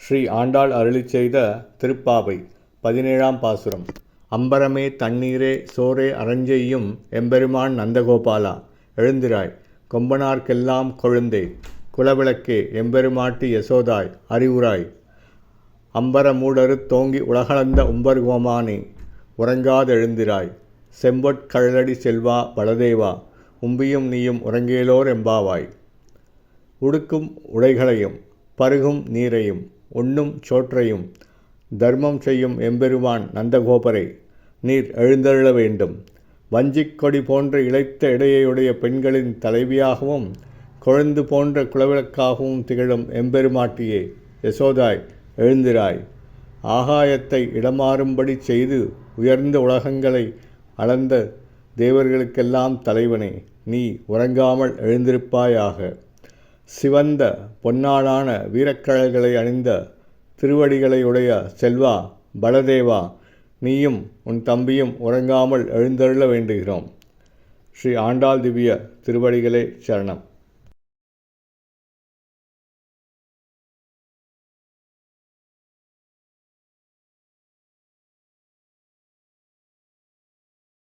ஸ்ரீ ஆண்டாள் அருளிச் செய்த திருப்பாவை 17ஆம் பாசுரம். அம்பரமே தண்ணீரே சோரே அரஞ்செய்யும் எம்பெருமான் நந்தகோபாலா, எழுந்திராய் கொம்பனார்க்கெல்லாம் கொழுந்தே, குலவிளக்கே எம்பெருமாட்டி யசோதாய் அறிவுராய், அம்பர மூடறுத் தோங்கி உலகளந்த உம்பர்கோமானே, உறங்காதெழுந்திராய், செம்பொற்கழலடி செல்வா பலதேவா, உம்பியும் நீயும் உறங்கேலோர் எம்பாவாய். உடுக்கும் உடைகளையும் பருகும் நீரையும் உண்ணும் சோற்றையும் தர்மம் செய்யும் எம்பெருமான் நந்தகோபரை, நீர் எழுந்தருள வேண்டும். வஞ்சிக் கொடி போன்ற இளைத்த இடையுடைய பெண்களின் தலைவியாகவும் கொழுந்து போன்ற குலவிளக்காகவும் திகழும் எம்பெருமாட்டியே யசோதாய் எழுந்திராய். ஆகாயத்தை இடமாறும்படி செய்து உயர்ந்த உலகங்களை அளந்த தேவர்களுக்கெல்லாம் தலைவனே, நீ உறங்காமல் எழுந்திருப்பாயாக. சிவந்த பொன்னாளான வீரக்கழல்களை அணிந்த திருவடிகளை உடைய செல்வா பலதேவா, நீயும் உன் தம்பியும் உறங்காமல் எழுந்தருள வேண்டுகிறோம். ஸ்ரீ ஆண்டாள் திவ்ய திருவடிகளே சரணம்.